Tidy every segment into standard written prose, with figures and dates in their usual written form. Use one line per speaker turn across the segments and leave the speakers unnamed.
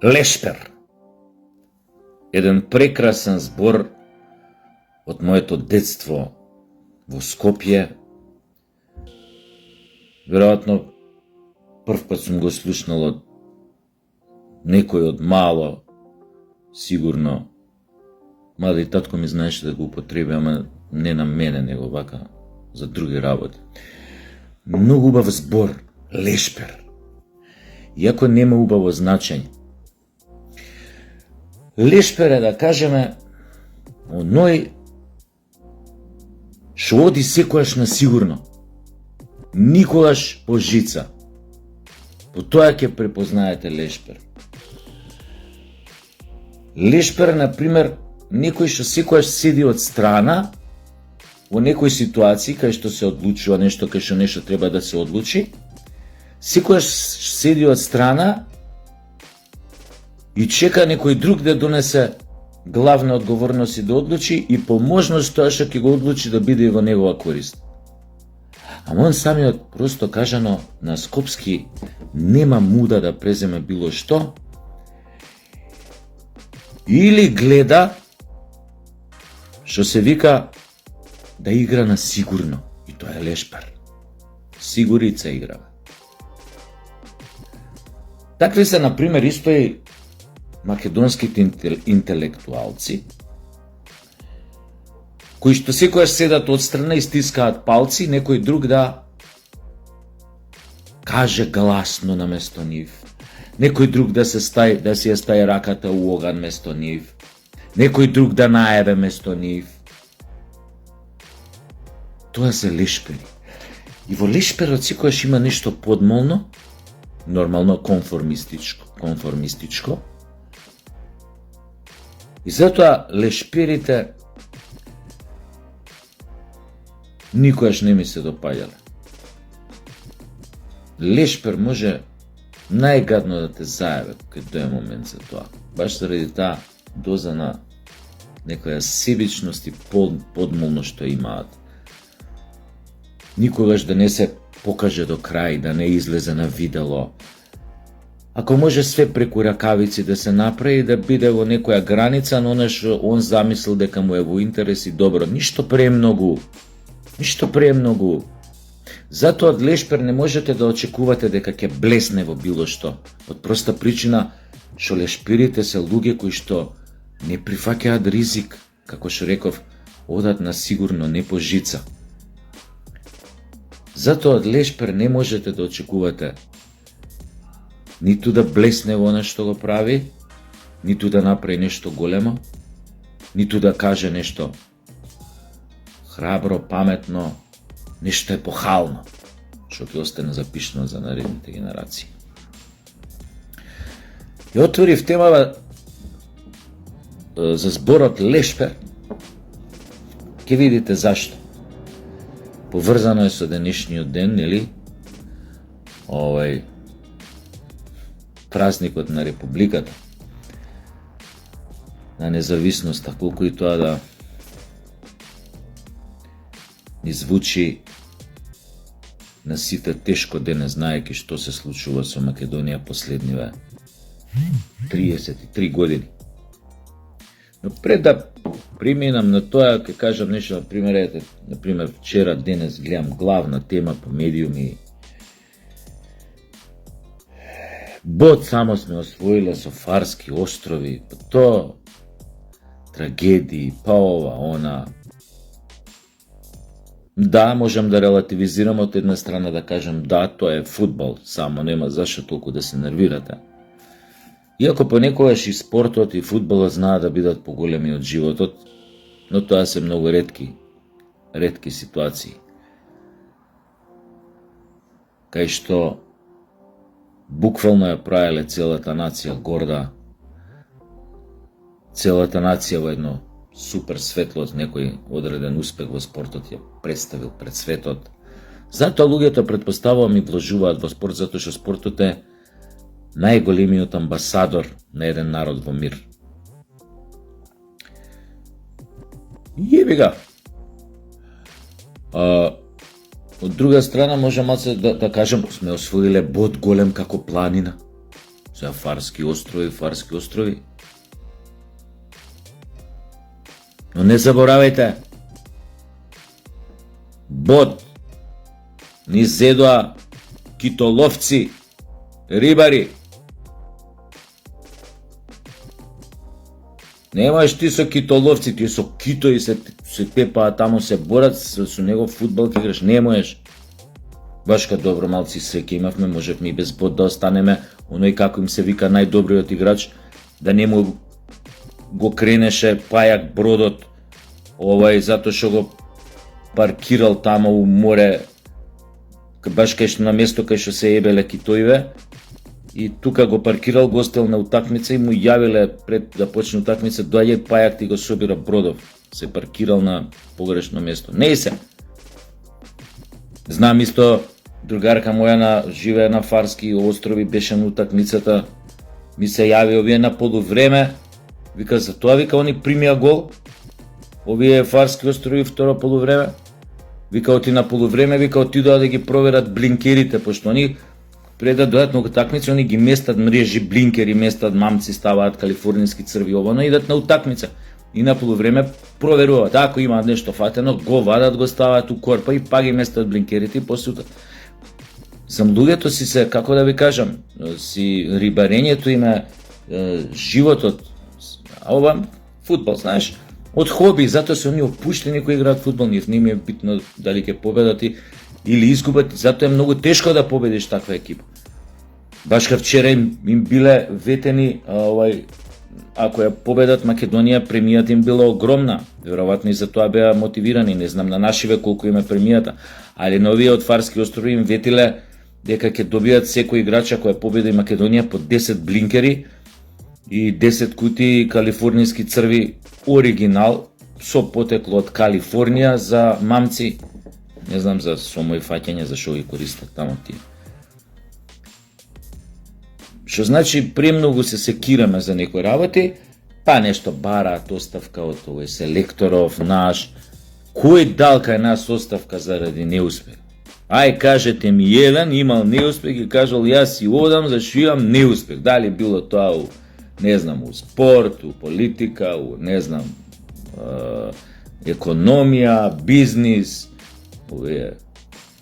Лешпер. Еден прекрасен збор од моето детство во Скопје. Веројатно прв пат сум го слушнал од некој од мало, сигурно. Мада и татко ми знаеше да го употреби, ама не на мене, него вака за други работи. Многу убав збор, лешпер. Иако нема убаво значење. Лешпер е, да кажеме, оној што оди секојаш на сигурно. Никогаш по жица. По тоа ќе препознаете лешпер. Лешпер, например, некој што секојаш седи од страна во некој ситуација кај што се одлучува нешто, кај што нешто треба да се одлучи, секојаш седи од страна и чека некој друг да донесе главна одговорност и да одлучи и по можност тоа што ќе го одлучи да биде и во негова корист. Ама он самиот, просто кажано на скопски, нема муда да преземе било што, или гледа што се вика да игра на сигурно, и тоа е лешпер. Сигурица играва. Такви се, например, исто и македонските интелектуалци, кои што секојаш седат одстрана и стискаат палци, некој друг да каже гласно наместо нив, некој друг да си ја стаи раката у оган место нив, некој друг да наебе место нив. Тоа се лешпери. И во лешперот секојаш има нешто подмолно, нормално конформистичко. И затоа лешперите никогаш не ми се допаѓале. Лешпер може најгадно да те заебе кога дојде момент за тоа. Баш заради таа доза на некоја себичност и подмолно што имаат. Никогаш да не се покаже до крај, да не излезе на видело. Ако може све преку ракавици да се направи, да биде во некоја граница, но она што он замислил дека му е во интерес и добро. Ништо премногу. Затоа од лешпер не можете да очекувате дека ќе блесне во било што. Од проста причина што лешперите се луѓе кои што не прифаќаат ризик, како што реков, одат на сигурно, не по жица. Затоа од лешпер не можете да очекувате ниту да блесне во она што го прави, ниту да направи нешто големо, ниту да каже нешто храбро, паметно, нешто епохално, што ќе остане запишано за наредните генерации. И отворив темава за зборот лешпер, ќе видите зашто. Поврзано е со денешниот ден, нели? Празникот на Републиката, на независноста, колку и тоа да ни звучи на сите тешко денес, знаеки што се случува со Македонија последниве 33 години. Но пред да преминам на тоа, ќе кажам нешто, например, вчера, денес гледам главна тема по медиуми. Бот само сме освоиле со Фарски острови, па то трагедии, па ова, она. Да, можам да релативизирам од една страна, да кажам да, тоа е фудбал, само нема зашто толку да се нервирате. Иако понекогаш и спортот и фудбалот знаат да бидат поголеми од животот, но тоа се многу ретки ситуации. Кај што буквално ја правеле целата нација горда, целата нација во едно супер светло, некој одреден успех во спортот ја представил пред светот. Затоа луѓето, претпоставувам, и вложуваат во спорт, затоа што спортот е најголемиот амбасадор на еден народ во мир. Јеби га. Од друга страна, може малце да кажам, сме освоиле бот голем како планина. За Фарски острови. Но не заборавајте, Бод ни зедоа китоловци, рибари. Немаш ти со китоловци, ти со кито и се пепаат таму, се борат со него фудбал ќе играш, не можеш. Баш ка добро малци среќа имавме, можевме и без Бод да останеме, оној како им се вика најдобриот играч, да не му го кренеше пајак бродот, затоа што го паркирал таму у море, баш кај што на место кај што се ебеле китоиве, и тука го паркирал, го остел на утакмица и му јавиле пред да почне утакмица, доаѓај пајак ти го собира бродов, се паркирал на погрешно место. Не и се. Знам исто, другарка моја живее на Фарски острови, беше на утакмицата, ми се јави овие на полувреме, вика за тоа, вика они примија гол, овие Фарски острови второ полувреме, вика оти на полувреме, вика отидоа да ги проверат блинкерите, пошто они пред да дојдат на утакмица, они ги местат мрежи, блинкери, местат мамци, ставаат калифорнијски црви, идат на утакмица. И на полувреме проверуваат, ако имаат нешто фатено, го вадат, го ставаат у корпа и па ги местат блинкерите и после Сам луѓето си се, како да ви кажам, си рибарењето им е животот, а ова фудбал, знаеш, од хоби, затоа се они опуштени кои играат фудбал, не им е битно дали ќе победат или изгубат, затоа е многу тешко да победиш таква екипа. Баш ка вчера им биле ветени, ако ја победат Македонија, премијата им била огромна, веројатно и за тоа беа мотивирани, не знам на нашиве колку им е премијата, али на овие од Фарски острови им ветиле дека ќе добијат секој играч ако ја победи Македонија по 10 блинкери и 10 кути калифорнијски црви оригинал со потекло од Калифорнија за мамци. Не знам за сомо и фаќање за што ги користат таму тие. Што значи премногу се секираме за некои работи, па нешто бараат оставка од овој селекторов наш. Кој дал кај нас оставка заради неуспех? Ај кажете ми еден имал неуспех и кажал јас си одам зашто имам неуспех. Дали било тоа у, не знам, у спорт, у политика, у, не знам, економија, бизнис, овие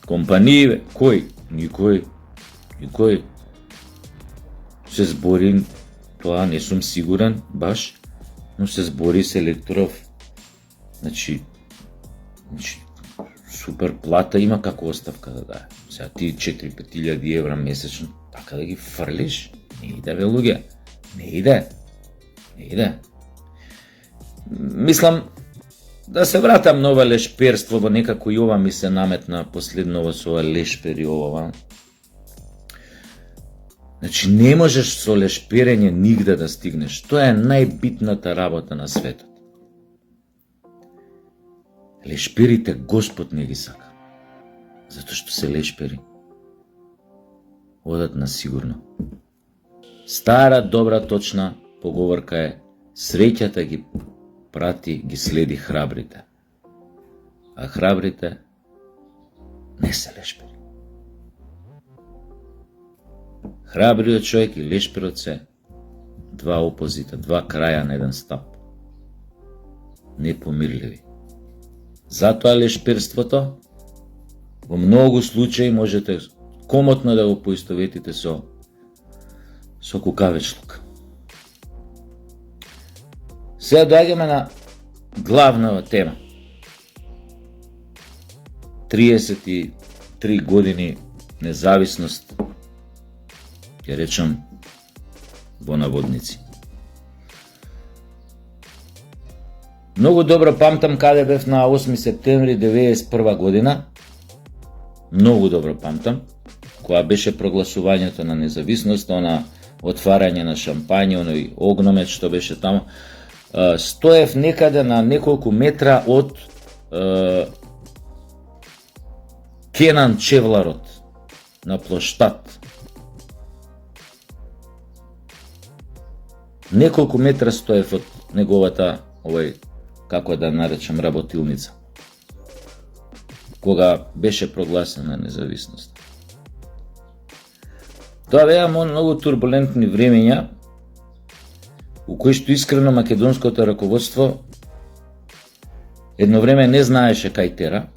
компаније, кој? Никој. Се збори, тоа не сум сигурен баш, но се збори селекторов. Значи супер плата има како оставка да даде. Сега ти 4-5 евра месечно, така да ги фрлиш, не иде бе луѓе. Не иде. Мислам да се вратам на ова лешперство, во некако и ова ми се наметна последново со ова лешпер и ова. Значи не можеш со лешперење нигде да стигнеш. Тоа е најбитната работа на светот. Лешперите Господ не ги сака. Затоа што се лешпери. Одат на сигурно. Стара, добра, точна поговорка е: среќата ги прати, ги следи храбрите. А храбрите не се лешпери. Храбриот човек и лешперот се два опозита, два краја на еден стап. Непомирливи. Затоа лешперството во многу случаи можете комотно да го поистоветите со кукавечлук. Сега доаѓаме на главната тема. 33 години независност, ќе речам во наводници. Многу добро памтам каде бев на 8 септември 1991 година. Многу добро памтам која беше прогласувањето на независност, на отварање на шампање, оној огномет што беше таму. Стоев некаде на неколку метра од Кенан Чевларот на плоштад. Неколку метра стоев од неговата, како да наречам, работилница, кога беше прогласена независност. Тоа беа многу турбулентни времења, у кои што искрено македонското раководство едно време не знаеше кај тера,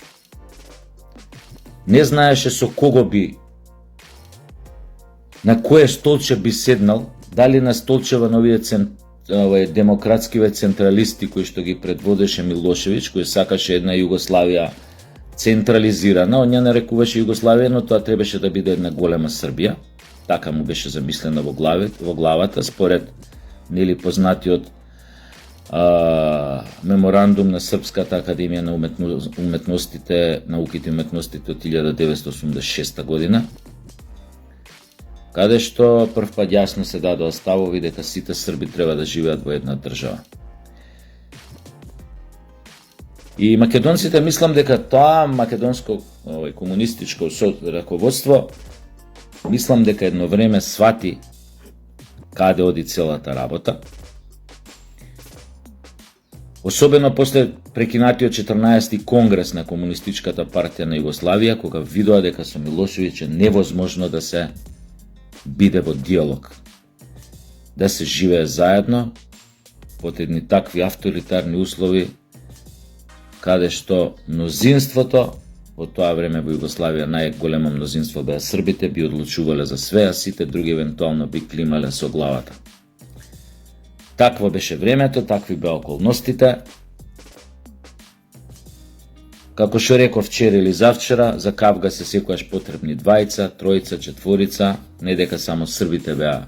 не знаеше со кого би, на кое столче би седнал, дали на столчева на овие демократскиве централисти кои што ги предводеше Милошевиќ, кој сакаше една Југославија централизирана, он ја нарекуваше Југославија, но тоа требаше да биде една голема Србија, така му беше замислено во главата, според нели познатиот меморандум на Српската академија на уметностите, науките и уметностите од 1986 година, каде што првпат јасно се дадоа ставови дека сите срби треба да живеат во една држава. И македонците, мислам дека тоа македонско комунистичко раководство, мислам дека едно време свати каде оди целата работа. Особено после прекинатиот 14-ти конгрес на Комунистичката партија на Југославија, кога видоа дека со Милошевиќ е невозможно да се биде во диалог, да се живее заедно под едни такви авторитарни услови, каде што мнозинството, во тоа време во Југославија најголемо мнозинство беа србите, би одлучувале за све, а сите други евентуално би климале со главата. Такво беше времето, такви беа околностите. Како што реков вчера или завчера, за кавга се секогаш потребни двајца, тројца, четворица, не дека само србите беа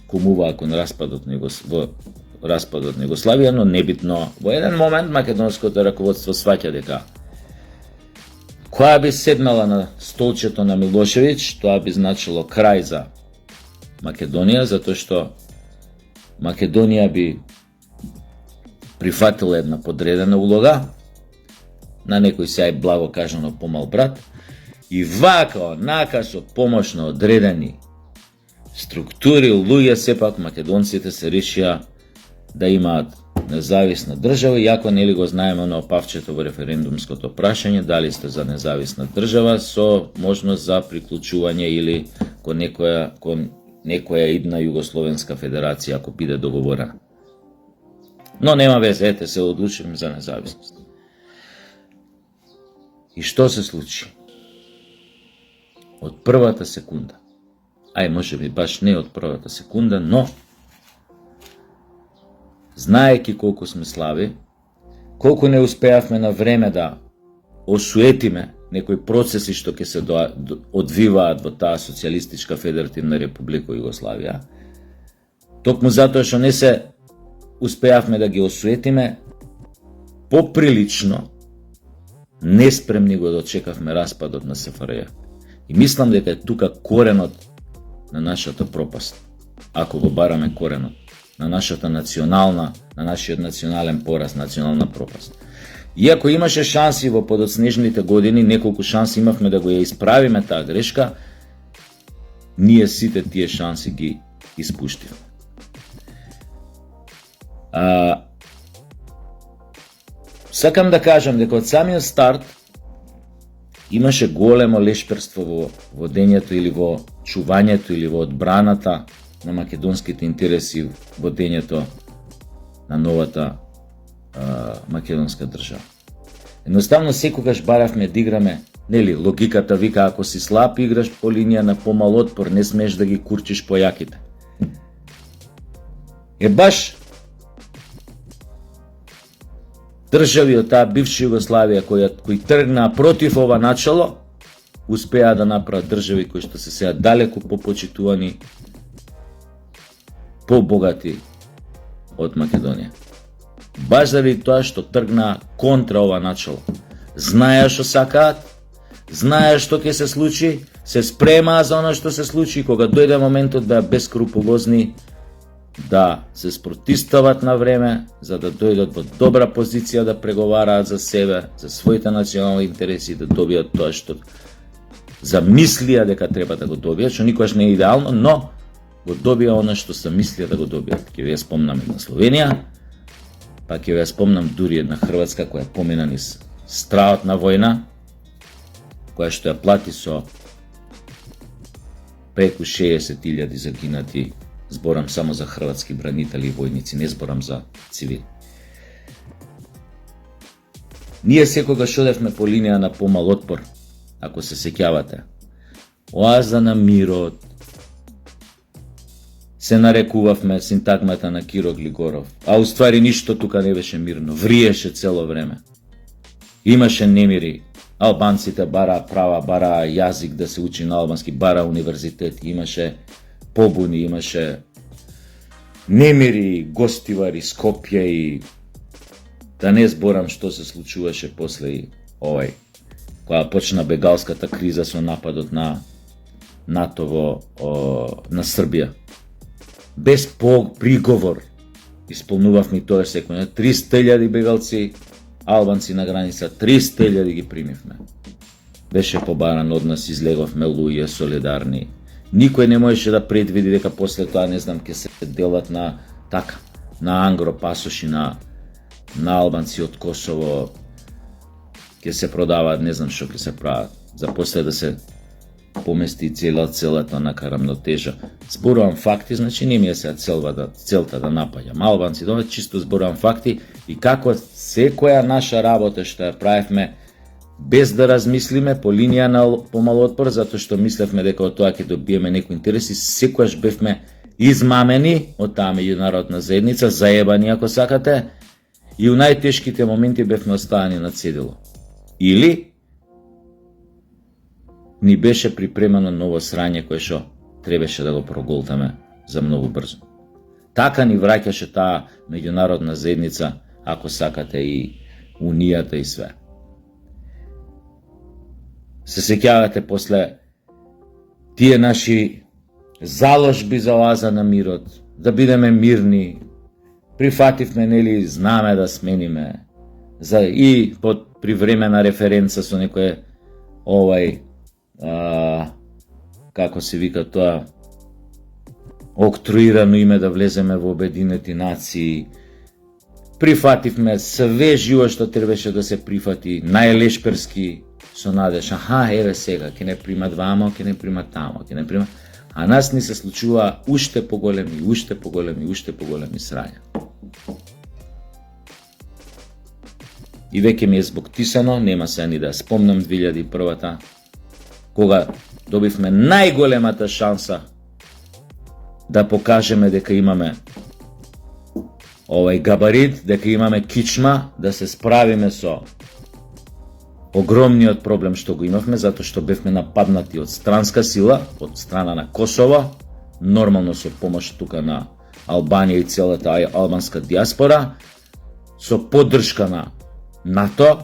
кумуваа кон распадот на Југославија, но небитно. Во еден момент македонското раководство сваќа дека која би седнала на столчето на Милошевиќ, тоа би значило крај за Македонија, затоа што Македонија би прифатила една подредена улога, на некој сеј благо кажано помал брат, и вака, онака со помош на одредени структури, луѓе, сепак македонците се решија да имаат независна држава, иако нели го знаеме на опавчето во референдумското прашање, дали сте за независна држава со можност за приклучување или кон некоја идна Југословенска федерација ако биде договорена. Но нема везе, ете се одлучиме за независност. И што се случи? Од првата секунда, може би баш не од првата секунда, но знаеки колку сме слаби, колку не успеавме на време да осуетиме некои процеси што ќе се одвиваат во таа социјалистичка федеративна република Југославија, токму затоа што не се успеавме да ги осуетиме, поприлично неспремни го дочекавме распадот на СФРЈ. И мислам дека е тука коренот на нашата пропаст, ако го бараме коренот на нашата национална, на нашиот национален пораз, национална пропаст. Иако имаше шанси во подоцнежните години, неколку шанси имавме да го ја исправиме таа грешка, ние сите тие шанси ги испуштивме. Сакам да кажам дека од самиот старт имаше големо лешперство во водењето или во чувањето или во одбраната на македонските интереси во дењето на новата македонска држава. Едноставно секогаш баравме да играме, нели, логиката вика ако си слаб играш по линија на помал отпор, не смееш да ги курчиш по јаките. Баш држави од таа бивша Југославија кои тргнаа против ова начало, успеа да направат држави кои што се сега далеку попочитувани, побогати од Македонија. Баш заради тоа што тргнаа контра ова начало. Знаеа што сакаат, знаеа што ќе се случи, се спремаа за оно што се случи, кога дојде моментот беа бескрупулозни да се спротистават на време, за да дојдат во добра позиција да преговараат за себе, за своите национални интереси, да добијат тоа што замислија дека треба да го добијат, што никогаш не е идеално, но го добија она што се мислија да го добијат. Ќе ви ја спомнам на Словенија, па ќе ви ја спомнам дури една Хрватска која помина низ страот на војна, која што ја плати со преку 60.000 загинати, зборам само за хрватски бранители и војници, не зборам за цивили. Ние секогаш одевме по линија на помал отпор, ако се сеќавате. Оаза на мирот, се нарекувавме синтагмата на Киро Глигоров, а уствари ништо тука не беше мирно, вриеше цело време. Имаше немири, албанците бараа права, бараа јазик да се учи на албански, бараа универзитет, имаше побуни, имаше немири, гостивари, Скопје и да не зборам што се случуваше после и кога почна бегалската криза со нападот на НАТО на Србија. Без приговор исполнувавме тоа секој. 300.000 бегалци, албанци на граница, 300.000 ги примивме. Беше побаран од нас, излеговме луѓе солидарни. Никој не можеше да предвиди дека после тоа, не знам, ќе се делат на ангро пасоши на албанци од Косово, ќе се продаваат, не знам што ќе се прават, за после да се помести целата онака рамнотежа. Зборувам факти, значи не ми е сега целта да напаѓам албанци, тоа чисто зборувам факти и како секоја наша работа што ја правевме без да размислиме по линија на помал отпор, затоа што мислевме дека од тоа ќе добиеме некој интерес и секојаш бевме измамени од таа меѓународна заедница, заебани ако сакате, и у најтешките моменти бевме оставени на цедило. Или ни беше припремано ново срање кое што требаше да го проголтаме за многу брзо. Така ни враќаше таа меѓународна заедница, ако сакате и унијата и све. Се сеќавате после тие наши заложби за оаза на мирот, да бидеме мирни, прифативме, нели, знаме да смениме, и под привремена референца со некој како се вика тоа, октруирано име да влеземе во Обединети нации. Прифативме све живо што требаше да се прифати, најлешперски со надеж, еве сега, ќе не примат вамо, ќе не примат тамо, ќе не примат... А нас ни се случува уште поголеми срања. И веќе ми е збоктисано, нема се ни да спомнам 2001-та, кога добивме најголемата шанса да покажеме дека имаме габарит, дека имаме кичма, да се справиме со огромниот проблем што го имавме, затоа што бевме нападнати од странска сила, од страна на Косово, нормално со помош тука на Албанија и целата албанска диаспора, со поддршка на НАТО,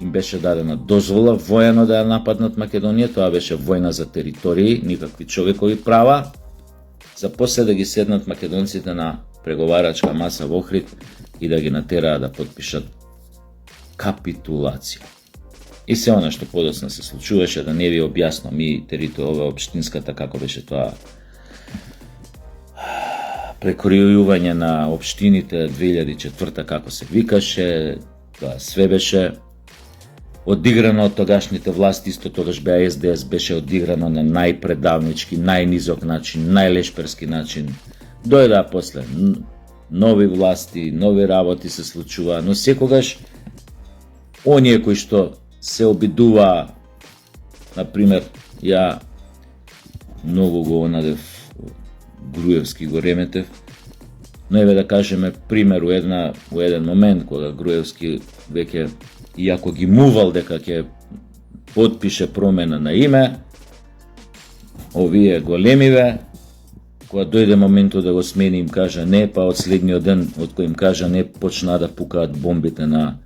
им беше дадена дозвола воено да ја нападнат Македонија, тоа беше војна за територии, никакви човекови права, за после да ги седнат македонците на преговарачка маса во Охрид и да ги натераа да потпишат капитулација. И се она што подоцна се случуваше, да не ви објаснам и ова општинската, како беше тоа прекројување на општините 2004 како се викаше, тоа све беше одиграно од тогашните власти, исто тогаш беа СДС, беше одиграно на најпредавнички, најнизок начин, најлешперски начин. Дојдаа после нови власти, нови работи се случува, но секогаш оние кои што се обидува, например, ја многу го онадев Груевски го реметев, но еве да кажеме пример у еден момент кога Груевски веќе, иако ги мувал дека ќе потпише промена на име, овие големиве, кога дојде моментот да го смени, им кажа не, па од следниот ден од кој им кажа не, почнаа да пукаат бомбите на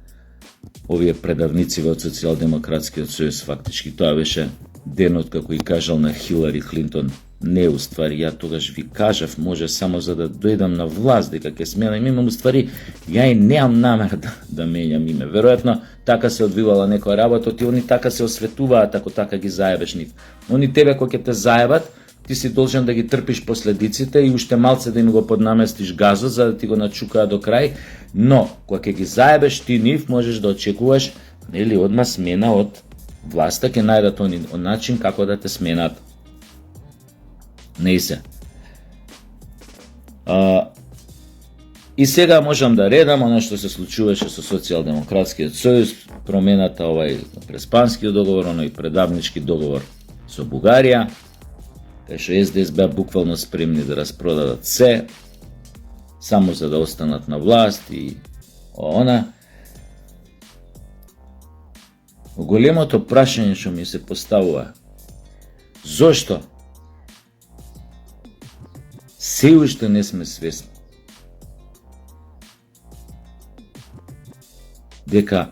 овие предавници од Социјалдемократскиот сојуз. Фактички тоа беше денот како и кажал на Хилари Клинтон, не, уствари, ја тогаш ви кажав, може само за да дојдам на власт дека ќе сменам име, уствари, ја и неам намер да менјам име. Веројатно така се одвивала некоја работа, и они така се осветуваат ако така ги заебеш нив. Они тебе кој ќе те заебат, ти си должен да ги трпиш последиците и уште малце да им го поднаместиш газот за да ти го начукаат до крај, но кога ќе ги заебеш ти нив, можеш да очекуваш, нели, одма смена од власта, ќе најдат они начин како да те сменат. Не се. И сега можам да редам оно што се случуваше со Социјалдемократскиот сојуз, промената Преспанскиот договор, оној предавнички договор со Бугарија, кај што СДС беа буквално спремни да распродадат се, само за да останат на власт и она. Големото прашање што ми се поставува, зошто се уште не сме свесни дека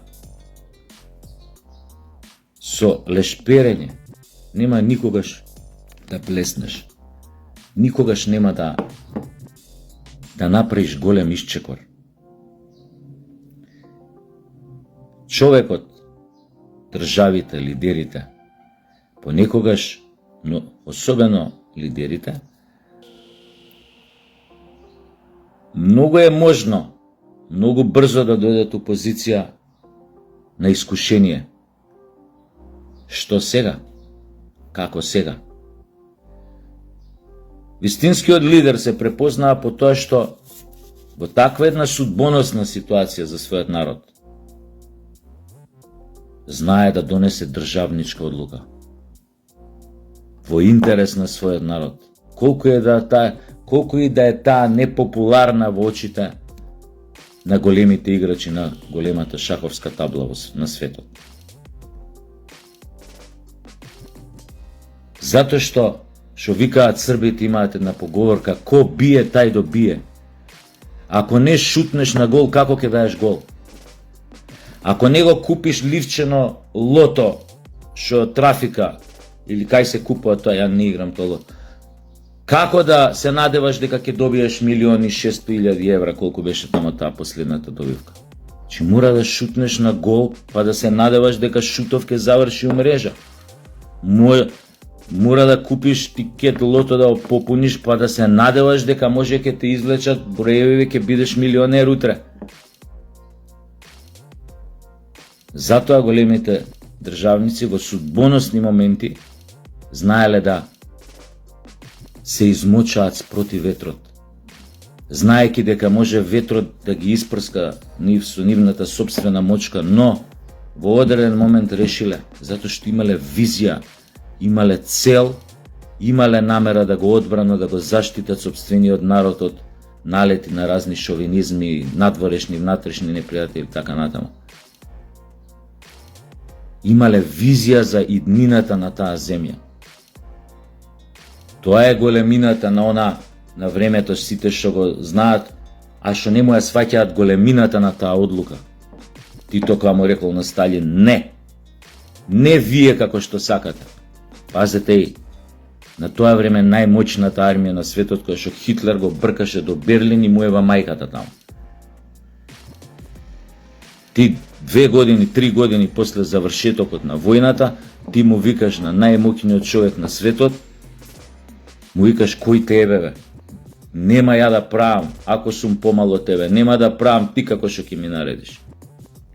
со лешперење нема никогаш да блеснеш, никогаш нема да направиш голем исчекор. Човекот, државите, лидерите, понекогаш, но особено лидерите, многу е можно, многу брзо да дојдат у позиција на искушение. Што сега? Како сега? Вистинскиот лидер се препознава по тоа што во таква една судбоносна ситуација за својот народ знае да донесе државничка одлука во интерес на својот народ. Колку и да е таа непопуларна во очите на големите играчи на големата шаховска табла на светот. Затоа што викаат србите, имаат една поговорка: ко бие, тај добие. Ако не шутнеш на гол, како ќе даеш гол? Ако не го купиш ливчено лото, што трафика, или кај се купува тоа, ја не играм тоа лото, како да се надеваш дека ќе добиеш 1.600.000 евра, колку беше тамо таа последната добивка? Че мора да шутнеш на гол, па да се надеваш дека шутов ќе заврши у мрежа. Мора да купиш тикет лото, да го попуниш, па да се надеваш дека може ќе те извлечат броеви, ќе бидеш милионер утре. Затоа големите државници во судбоносни моменти знаеле да се измочаат спроти ветрот, знаејќи дека може ветрот да ги испрска со нивната собствена мочка, но во одреден момент решиле, затоа што имале визија, имале цел, имале намера да го одбранат, да го заштитат собствениот народ од налети на разни шовинизми, надворешни, внатрешни непријатели, така натаму. Имале визија за иднината на таа земја. Тоа е големината на времето, сите што го знаат, а што не му ја сваќаат големината на таа одлука. Тито кога му рекол на Сталин: не вие како што сакате. Пазете и, на тоа време најмоćната армија на светот, која што Хитлер го бркаше до Берлин и му ева мајката таму. Ти 2 години, 3 години после завршетокот на војната, ти му викаш на најмоćниот човек на светот, му викаш: кој те ебе, бе? Нема ја да правам, ако сум помало од тебе, нема да правам ти како што ќе ми наредиш.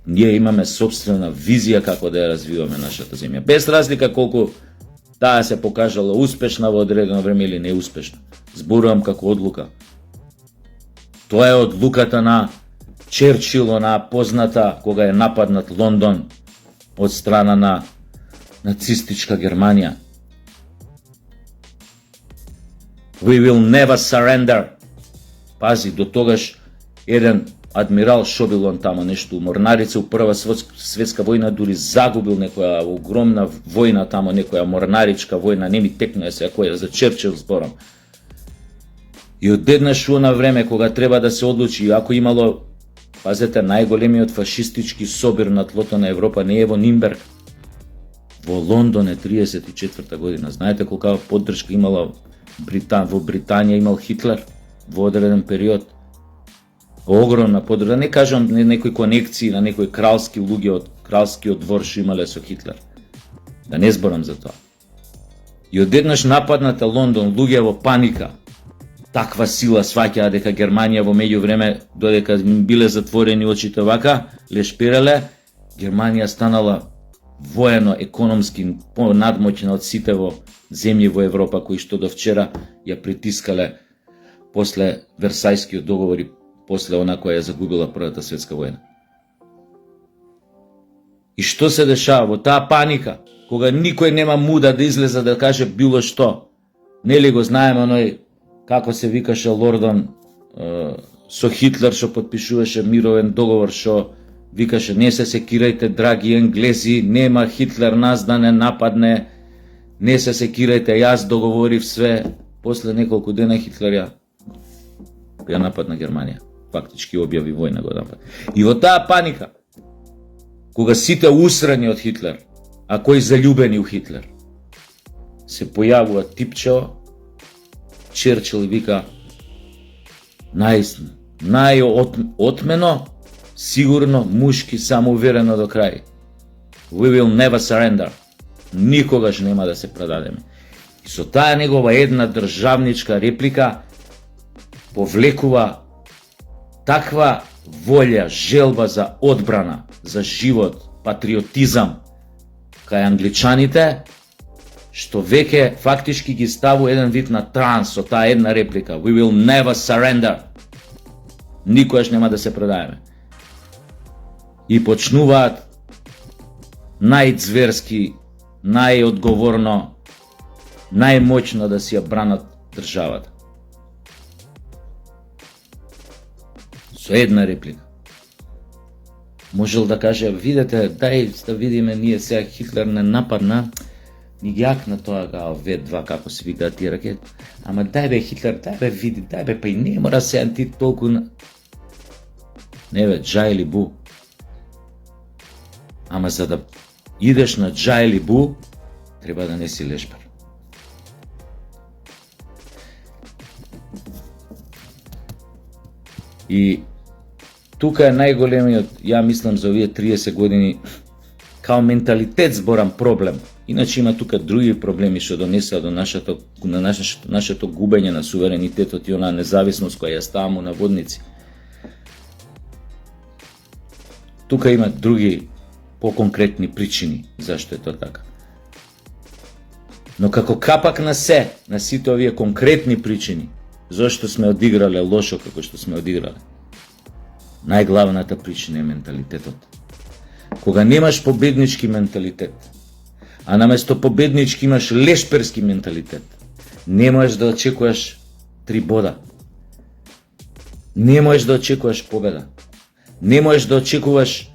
Ние имаме собствена визија како да ја развиваме нашата земја, без разлика колку таа се покажала успешна во одредено време или неуспешна. Зборувам како одлука. Тоа е одлуката на Черчил, она позната кога е нападнат Лондон од страна на нацистичка Германија. We will never surrender. Пази, до тогаш еден адмирал Шобилон тамо нешто у морнарица у Прва светска војна дури загубил некоја огромна војна тамо, некоја морнаричка војна, не ми текнува се која, за Черчил зборам. И одеднаш у на време кога треба да се одлучи, ако имало, пазете, најголемиот фашистички собир на тлото на Европа не е во Нимберг, во Лондон е 34 година. Знаете колка поддршка имала во Британија имал Хитлер во одреден период? Огромна поддршка, не кажам некои конекции на некои кралски луѓе од кралскиот двор што имале со Хитлер. Да не зборам за тоа. И одеднаш нападната Лондон, луѓе во паника, таква сила сваќаа дека Германија во меѓувреме, додека биле затворени очите вака, лешпирале, Германија станала воено-економски понадмоćна од сите во земји во Европа кои што до вчера ја притискале после Версајскиот договор и после она која ја загубила Првата светска војна. И што се дешава во таа паника, кога никој нема муда да излезе да каже било што? Нели го знаеме оној, како се викаше Лордон, со Хитлер што подпишуваше мировен договор, што викаше не се секирајте драги енглези, нема Хитлер нас да не нападне, не се секирајте, јас договорив све. После неколку дена Хитлер ја нападна Германија, фактички објави војна го напад. И во таа паника, кога сите усрани од Хитлер, а кои заљубени у Хитлер, се појавува типчево, Черчил вика најотмено, сигурно, мушки, самоуверено до крај. We will never surrender. Никогаш нема да се предадеме. И со таа негова една државничка реплика повлекува таква волја, желба за одбрана, за живот, патриотизам кај англичаните, што веќе фактички ги ставу еден вид на транс со таа една реплика. We will never surrender. Никогаш нема да се предаеме. И почнуваат најцверски, најодговорно, најмоćно да си ја бранат државата. Со една реплика. Можел да каже, видете, дај да видиме ние сега Хитлер не нападна, ни ги акна тоа В2, како се викаат тие ракети. Ама дај бе Хитлер, дај бе види, дај бе, па и не мора сега ти толку... Не бе, джа или бу. Ама за да идеш на джа или бу, треба да не си лешпар. И тука е најголемиот, ја мислам за овие 30 години, као менталитет зборам проблем. Иначе има тука други проблеми што донесеа до нашето губење на суверенитетот и онаа независност која ја ставаме на водници. Тука има други поконкретни причини зашто е тоа така. Но како капак на сите овие конкретни причини, зашто сме одиграле лошо како што сме одиграле, најглавната причина е менталитетот. Кога немаш победнички менталитет, а наместо победнички имаш лешперски менталитет, не можеш да очекуваш 3 бода. Не можеш да очекуваш победа. Не можеш да очекуваш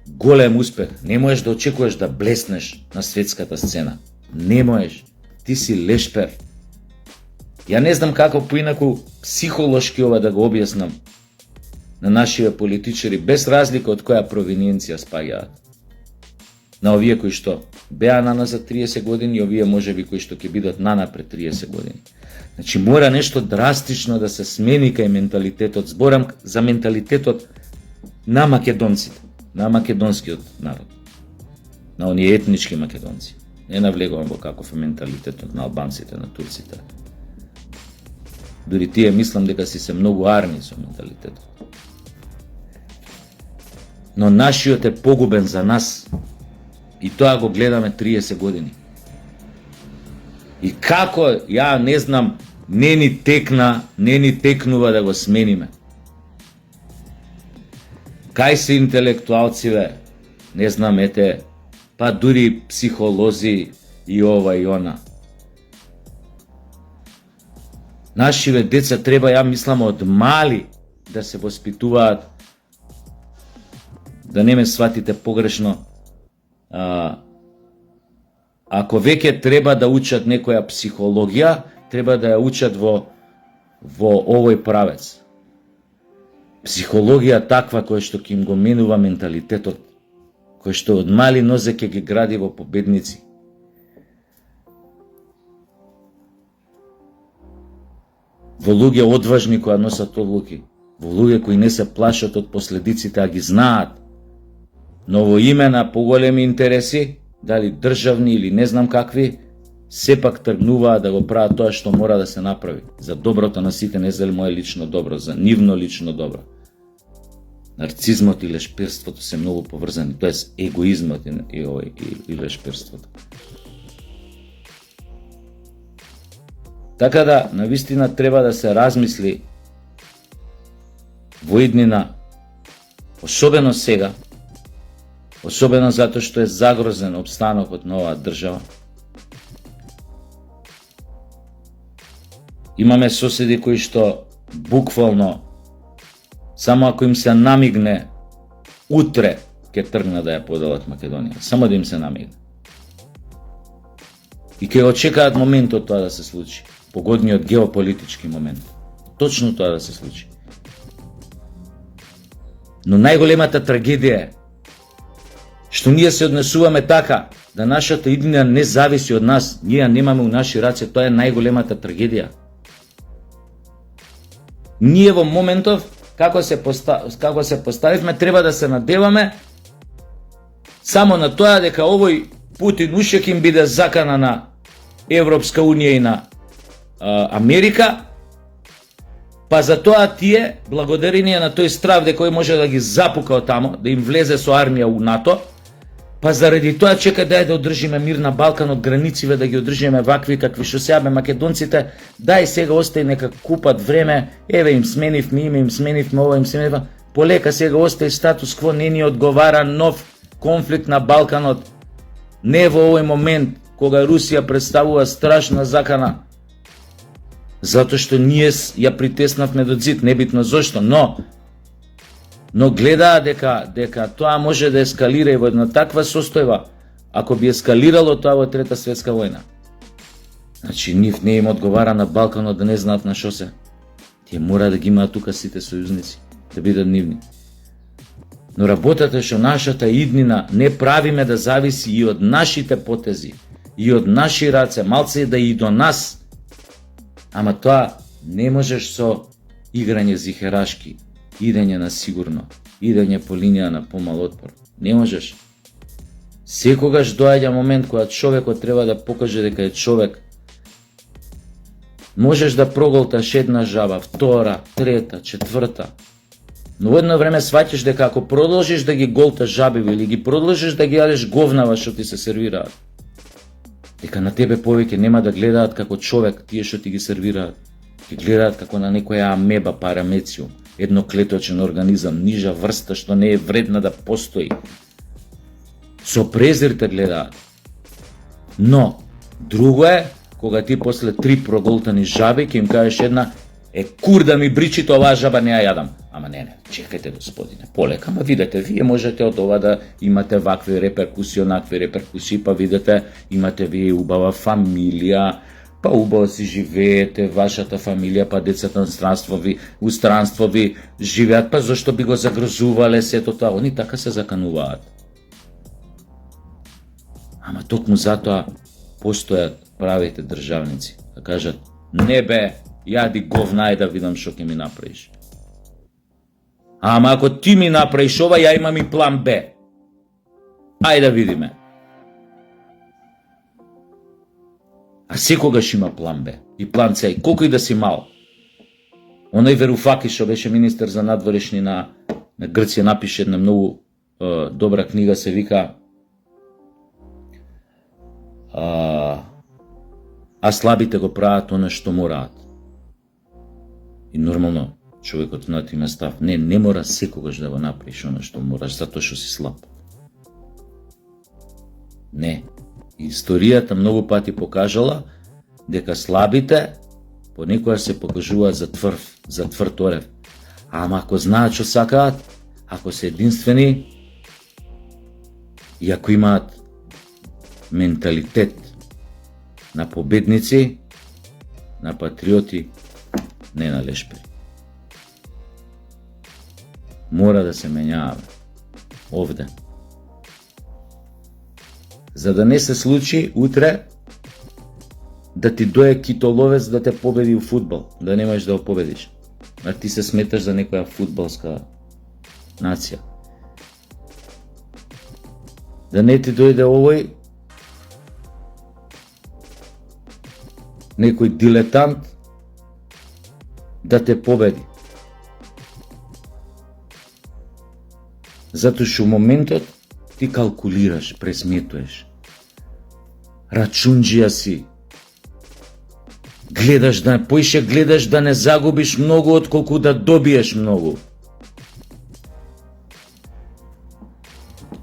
голем успех. Не можеш да очекуваш да блеснеш на светската сцена. Не можеш. Ти си лешпер. Ја не знам како поинаку психолошки ова да го објаснам на нашите политичари, без разлика од која провиненција спаѓаат. На овие кои што беа на нас за 30 години и овие можеби кои што ќе бидат нанапред 30 години. Значи мора нешто драстично да се смени кај менталитетот. Зборам за менталитетот на македонците, на македонскиот народ, на оние етнички македонци. Не навлегувам во каков е менталитетот на албанците, на турците. Дури тие мислам дека си се многу арни со менталитетот. Но нашиот е погубен за нас и тоа го гледаме 30 години. И како, ја не знам, не ни текнува да го смениме. Кај се интелектуалциве, не знам, ете, па дури психолози и ова и она. Нашиве деца треба, ја мислам, од мали да се воспитуваат, да не ме сватите погрешно, ако веќе треба да учат некоја психологија, треба да ја учат во овој правец. Психологија таква која што ќе им го менува менталитетот, кој што од мали нозе ќе ги гради во победници. Во луѓе одважни кои носат одлуки, во луѓе кои не се плашат од последиците, а ги знаат, но во име на поголеми интереси, дали државни или не знам какви, сепак тргнуваат да го прават тоа што мора да се направи за доброто на сите, не за мое лично добро, за нивно лично добро. Нарцизмот и лешперството се многу поврзани, тоест егоизмот и лешперството. Така да, навистина треба да се размисли во иднина, особено сега, особено затоа што е загрозен опстанокот на оваа држава. Имаме соседи кои што буквално само ако им се намигне утре ќе тргнат да ја поделат Македонија, само да им се намигне. И ќе го чекаат моментот тоа да се случи, погодниот геополитички момент. Точно тоа да се случи. Но најголемата трагедија е што ние се однесуваме така да нашата иднина не зависи од нас, ние ја немаме у наши раце, тоа е најголемата трагедија. Ние во моментов како се поставивме, треба да се надеваме само на тоа дека овој Путин уште ќе им биде закана на Европска Унија и на Америка, па за тоа тие, благодарение на тој страв дека кој може да ги запука од тамо, да им влезе со армија у НАТО, па заради тоа чека дај да одржиме мир на Балкан од границиве, да ги одржиме вакви какви што сега македонците, дај сега остај нека купат време, еве им сменивме име, им сменивме ова, им сменивме, полека сега остај статус кво, не ни одговара нов конфликт на Балканот, не во овој момент кога Русија представува страшна закана, затоа што ние ја притеснавме до зид, небитно зошто, но гледаа дека тоа може да ескалира и во една таква состојба, ако би ескалирало тоа во Трета светска војна. Значи, нив не им одговара на Балканот да не знаат на шо се. Тие мора да ги имаат тука сите сојузници, да бидат нивни. Но работата што нашата иднина не правиме да зависи и од нашите потези, и од наши раце, малце да и до нас. Ама тоа не можеш со играње зихерашки, идење на сигурно, идење по линија на помал отпор. Не можеш. Секогаш доаѓа момент кога човекот треба да покаже дека е човек. Можеш да проголташ една жаба, втора, трета, четврта. Но во едно време сваќаш дека ако продолжиш да ги голташ жабиви или ги продолжиш да ги јадеш говнава што ти се сервираат, дека на тебе повеќе нема да гледаат како човек тие што ти ги сервираат. Ги гледаат како на некоја амеба парамециум, едноклеточен организам, нижа врста што не е вредна да постои. Со презир те гледаат. Но, друго е, кога ти после 3 проголтани жаби ќе им кажеш една, кур да ми бричите, оваа жаба не ја јадам. Ама не, чекајте господине, полека, ма видете, вие можете од ова да имате вакви реперкусии, онакви реперкусии, па видите, имате вие убава фамилија, па убаво си живеете, вашата фамилија, па децата у странство ви живеат, па зашто би го загрозувале сето тоа, они така се закануваат. Ама токму затоа постојат правите државници, да кажат, не бе, јади говна да видам што ќе ми направиш. Ама ако ти ми направиш ова, ја имам и план Б. Ајде да видиме. А секогаш има план Б и план С, и колку и да си мал. Оној Веруфаки што беше министер за надворешни на Грција напише една многу добра книга, се вика А слабите го прават оно што мораат. И нормално човекот на има став. Не мора секогаш да го направиш оно што мораш, затоа што си слаб. Не. Историјата многу пати покажала дека слабите понекогаш се покажуваат за тврд орев. Ама ако знаат што сакаат, ако се единствени и ако имаат менталитет на победници, на патриоти, не на лешпери. Мора да се менјаваме овде. За да не се случи утре да ти дое китоловец да те победи у фудбал, да не можеш да го победиш. А ти се сметаш за некоја фудбалска нација. Да не ти дојде овој некој дилетант да те победи. Затоа што во моментот ти калкулираш, пресметуваш. Рачунџија си. Гледаш да не загубиш многу отколку да добиеш многу.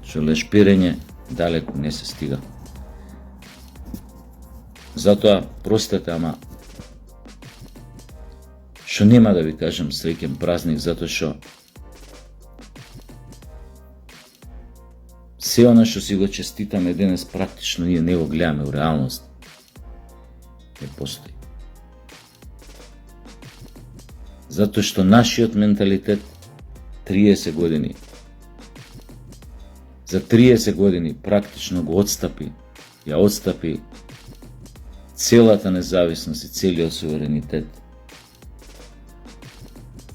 Со лешперење далеку не се стига. Затоа, простете, ама што нема да ви кажам среќен празник, затоа што се она што си го честитаме денес практично ние не го гледаме у реалност. Не постои. Затоа што нашиот менталитет 30 години за 30 години практично го ја отстапи целата независност и целиот суверенитет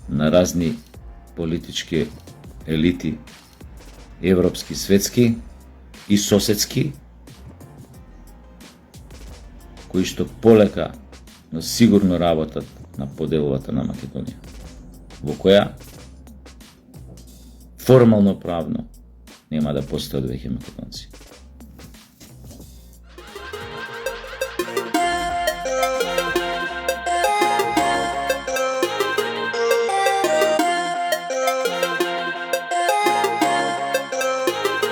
на разни политички елити, европски, светски и соседски, кои што полека, но сигурно работат на поделбата на Македонија, во која формално правно нема да постојат веќе македонци.